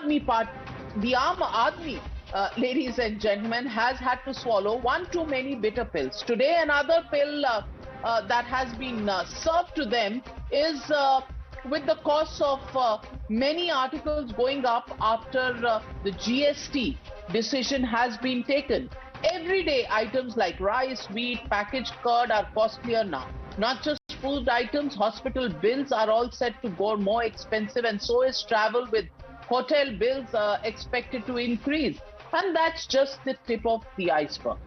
Aadmi Party, the Aam Aadmi, ladies and gentlemen, has had to swallow one too many bitter pills. Today, another pill that has been served to them is with the cost of many articles going up after the GST decision has been taken. Everyday items like rice, wheat, packaged curd are costlier now. Not just food items, hospital bills are all set to go more expensive, and so is travel, with hotel bills expected to increase. And that's just the tip of the iceberg.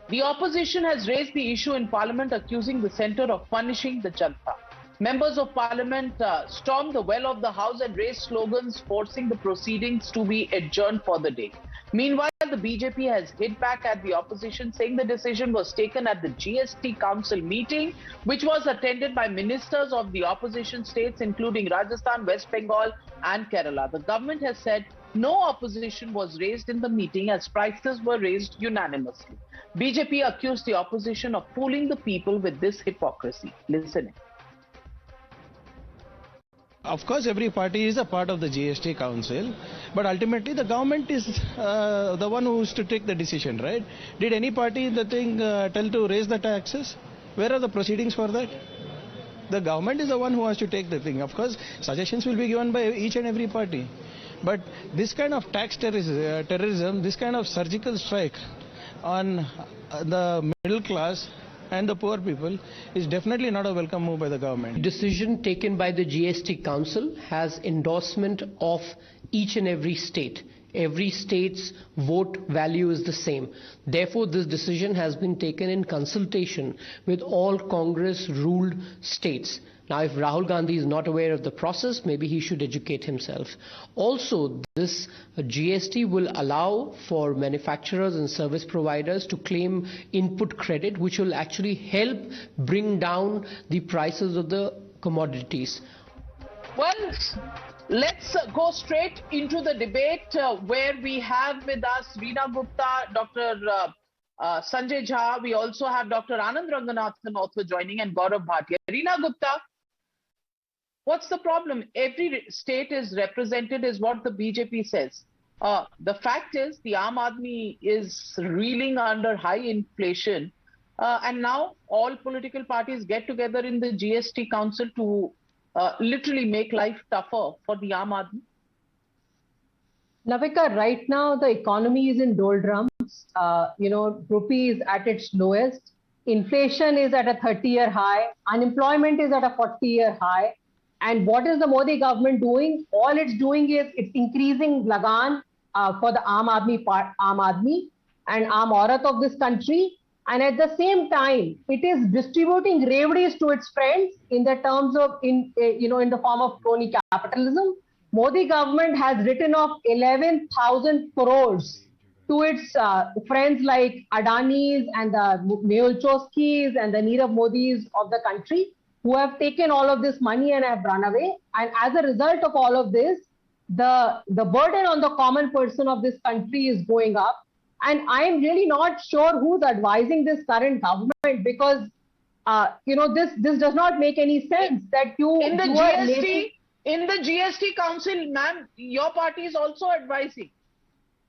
The opposition has raised the issue in Parliament, accusing the centre of punishing the Janata. Members of Parliament stormed the well of the House and raised slogans forcing the proceedings to be adjourned for the day. Meanwhile, the BJP has hit back at the opposition, saying the decision was taken at the GST Council meeting, which was attended by ministers of the opposition states, including Rajasthan, West Bengal and Kerala. The government has said no opposition was raised in the meeting as prices were raised unanimously. BJP accused the opposition of fooling the people with this hypocrisy. Listen in. Of course, every party is a part of the GST Council, but ultimately the government is the one who is to take the decision, right? Did any party in the thing tell to raise the taxes? Where are the proceedings for that? The government is the one who has to take the thing. Of course, suggestions will be given by each and every party. But this kind of tax terrorism, this kind of surgical strike on the middle class and the poor people is definitely not a welcome move by the government. Decision taken by the GST Council has endorsement of each and every state. Every state's vote value is the same. Therefore, this decision has been taken in consultation with all Congress-ruled states. Now, if Rahul Gandhi is not aware of the process, maybe he should educate himself. Also, this GST will allow for manufacturers and service providers to claim input credit, which will actually help bring down the prices of the commodities. Well, let's go straight into the debate where we have with us Reena Gupta, Dr. Sanjay Jha. We also have Dr. Anand Ranganathan also joining, and Gaurav Bhatia. Reena Gupta, what's the problem? Every state is represented, is what the BJP says. The fact is the Aam Aadmi is reeling under high inflation, and now all political parties get together in the GST Council to literally make life tougher for the Aam Aadmi. Navika, right now the economy is in doldrums. Rupee is at its lowest. Inflation is at a 30-year high. Unemployment is at a 40-year high. And what is the Modi government doing? All it's doing is it's increasing lagan for the Aam Aadmi and Aam Aurat of this country. And at the same time, it is distributing revenues to its friends in the terms of, in the form of crony capitalism. Modi government has written off 11,000 crores to its friends like Adani's and the Mehul Choskis and the Nirav Modis of the country, who have taken all of this money and have run away. And as a result of all of this, the burden on the common person of this country is going up. And I am really not sure who's advising this current government, because this does not make any sense that in the GST Council, ma'am, your party is also advising.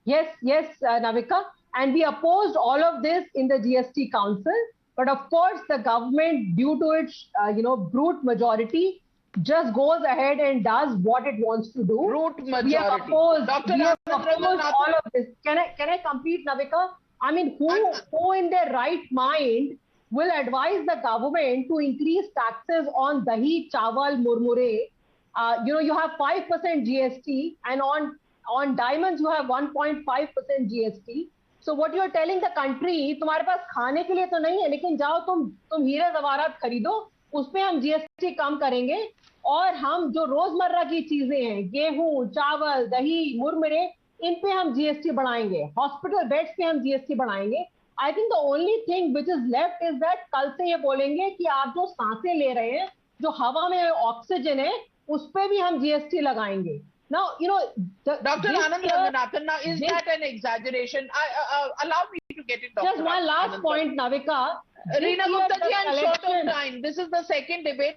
Yes, Navika, and we opposed all of this in the GST Council. But of course, the government, due to its brute majority, just goes ahead and does what it wants to do. Brute majority. We have opposed all of this. Can I complete, Navika? I mean, who in their right mind will advise the government to increase taxes on dahi, chawal, murmure? You have 5% GST, and on diamonds you have 1.5% GST. So what you are telling the country, तुम्हारे पास खाने के लिए तो नहीं है, लेकिन जाओ तुम हीरे जवाहरात खरीदो, उसपे हम GST कम करेंगे, और हम जो रोजमर्रा की चीजें हैं, गेहूं, चावल, दही, मुरमुरे, इन पे हम GST बढ़ाएंगे, हॉस्पिटल बेड्स पे हम GST बढ़ाएंगे. I think the only thing which is left is that कल से ये बोलेंगे कि आप जो सांसें ले रहे हैं, जो हवा में ऑक्सीजन है, उस पे भी हम GST लगाएंगे. Now, Dr. Anand Ranganathan, now is that an exaggeration? Allow me to get it, Dr. Just one last point, Navika. Reena Gupta ji, I'm short of time. This is the second debate,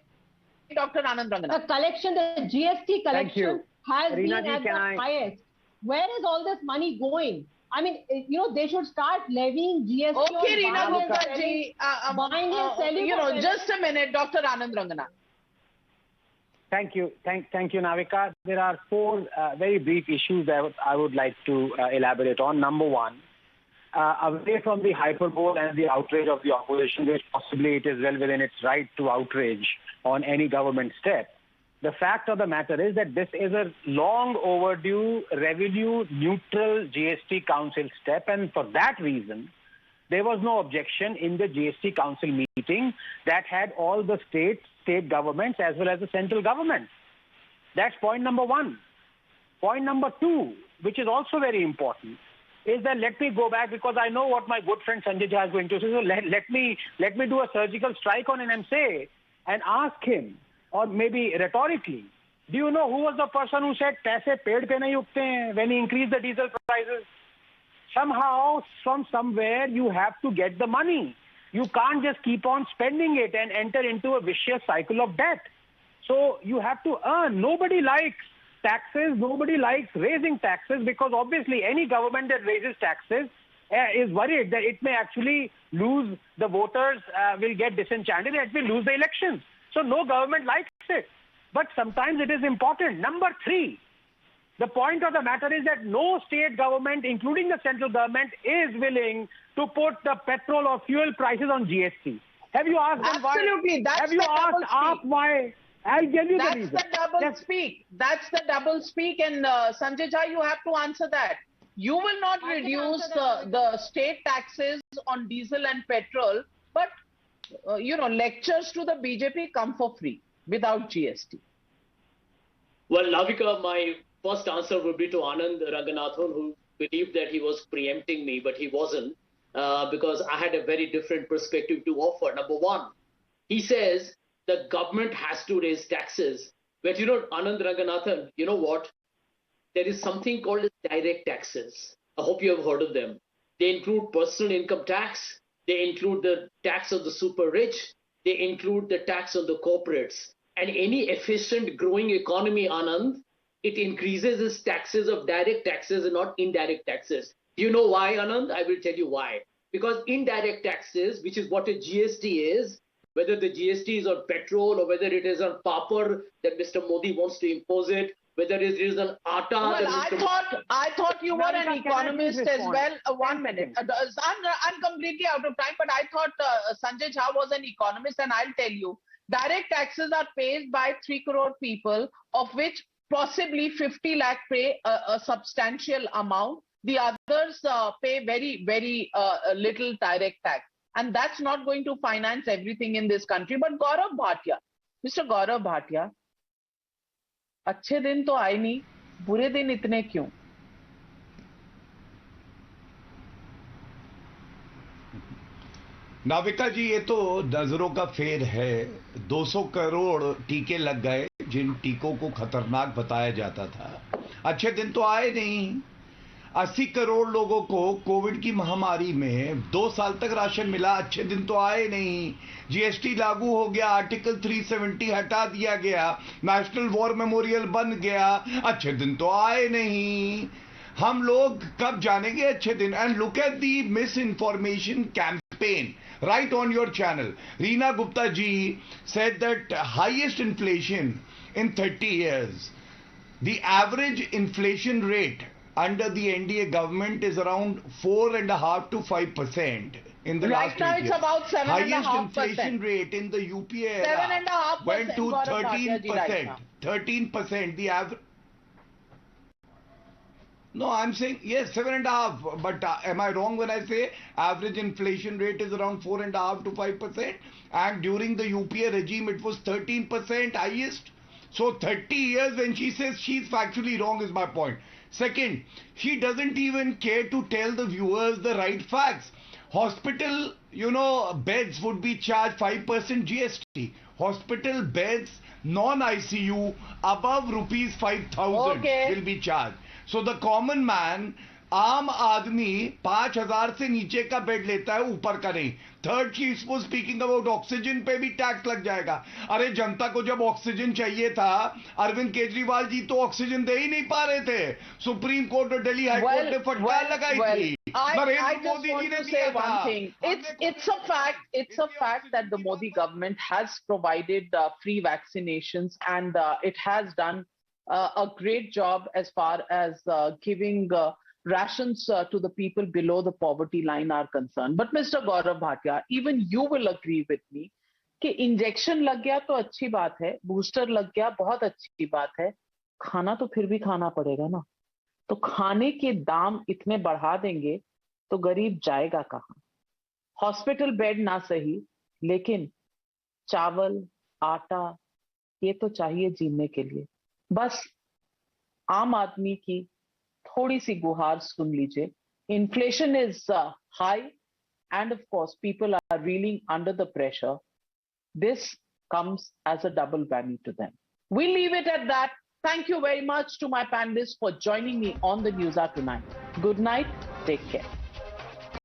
Dr. Anand Ranganathan. The GST collection has Reena been ji, at the can I- highest. Where is all this money going? I mean, they should start levying GST Okay, on Reena buying and Gupta selling- ji, buying and selling you of know, energy. just a minute, Dr. Anand Ranganathan. Thank you. Thank you, Navika. There are four very brief issues that I would like to elaborate on. Number one, away from the hyperbole and the outrage of the opposition, which possibly it is well within its right to outrage on any government step, the fact of the matter is that this is a long overdue revenue-neutral GST Council step, and for that reason, there was no objection in the GST Council meeting that had all the state governments as well as the central government. That's point number one. Point number two, which is also very important, is that let me go back because I know what my good friend Sanjay Jha is going to say. So let me do a surgical strike on NMSA and ask him, or maybe rhetorically, do you know who was the person who said paise ped pe nahi ugte hain when he increased the diesel prices? Somehow, from somewhere, you have to get the money. You can't just keep on spending it and enter into a vicious cycle of debt. So you have to earn. Nobody likes taxes. Nobody likes raising taxes because obviously any government that raises taxes is worried that it may actually lose the voters, will get disenchanted, and it will lose the elections. So no government likes it. But sometimes it is important. Number three, the point of the matter is that no state government, including the central government, is willing to put the petrol or fuel prices on GST. Have you asked them why? Absolutely, that's Have you the double asked speak. why? I'll give you the That's reason. the double Yes. speak. That's the double speak, and Sanjay Jha, you have to answer that. You will not I can reduce answer that. the state taxes on diesel and petrol, but lectures to the BJP come for free without GST. Well, Navika, my first answer would be to Anand Ranganathan, who believed that he was preempting me, but he wasn't, because I had a very different perspective to offer. Number one, he says the government has to raise taxes. But Anand Ranganathan, you know what? There is something called direct taxes. I hope you have heard of them. They include personal income tax. They include the tax of the super rich. They include the tax on the corporates. And any efficient growing economy, Anand, it increases its taxes of direct taxes and not indirect taxes. Do you know why, Anand? I will tell you why. Because indirect taxes, which is what a GST is, whether the GST is on petrol or whether it is on papar that Mr. Modi wants to impose it, whether it is on atta. Well, I thought you were an Navika, can I please economist as respond? well. 1 minute. I'm completely out of time, but I thought Sanjay Jha was an economist, and I'll tell you, direct taxes are paid by 3 crore people, of which possibly 50 lakh pay a substantial amount. The others pay very, very little direct tax. And that's not going to finance everything in this country. But Gaurav Bhatia, Mr. Gaurav Bhatia, अच्छे दिन तो आए नहीं, बुरे दिन इतने क्यों? नाविका जी, ये तो नजरों का फेर है। 200 करोड़ टीके लग गए जिन टीकों को खतरनाक बताया जाता था। अच्छे दिन तो आए नहीं। 80 करोड़ लोगों को कोविड की महामारी में 2 साल तक राशन मिला। अच्छे दिन तो आए नहीं। जीएसटी लागू हो गया, आर्टिकल 370 हटा दिया गया, नेशनल वॉर मेमोरियल बन गया। अच्छे दिन तो आए नहीं। हम लोग कब जानेंगे अच्छे दिन? And look at the miss information campaign right on your channel. Reena Gupta ji said that highest inflation in 30 years. The average inflation rate under the NDA government is around 4.5% to 5% in the Right last now 8 it's years. about 7.5%. Highest inflation rate in the UPA era 7.5% went to Gaurav Bhatia ji right 13%. now. 13%. The average. No, I'm saying yes, 7.5. But am I wrong when I say average inflation rate is around 4.5% to 5%? And during the UPA regime, it was 13% highest. So 30 years when she says she's factually wrong is my point. Second, she doesn't even care to tell the viewers the right facts. Hospital, beds would be charged 5% GST. Hospital beds, non-ICU, above rupees 5,000 will be charged. So the common man आम आदमी 5,000 से नीचे का bed लेता है, ऊपर का नहीं। थर्ड चीज वो स्पीकिंग अबाउट ऑक्सीजन पे भी टैक्स लग जाएगा। अरे जनता को जब ऑक्सीजन चाहिए था, अरविंद केजरीवाल जी तो ऑक्सीजन दे ही नहीं पा रहे थे। सुप्रीम कोर्ट और दिल्ली हाई कोर्ट ने फटकार लगाई थी। I just want to say one thing. It's a fact that the Modi government has provided free vaccinations, and it has done a great job as far as giving rations to the people below the poverty line are concerned. But Mr. Gaurav Bhatia, even you will agree with me कि injection लग गया तो अच्छी बात है, booster लग गया बहुत अच्छी बात है, खाना तो फिर भी खाना पड़ेगा ना। तो खाने के दाम इतने बढ़ा देंगे तो गरीब जाएगा कहां? हॉस्पिटल बेड ना सही, लेकिन चावल, आटा ये तो चाहिए जीने के लिए। बस आम आदमी की थोड़ी सी गुहार सुन लीजिए। Inflation is high and of course people are reeling under the pressure. This comes as a double whammy to them. We leave it at that. Thank you very much to my panelists for joining me on the Newshour tonight. Good night. Take care.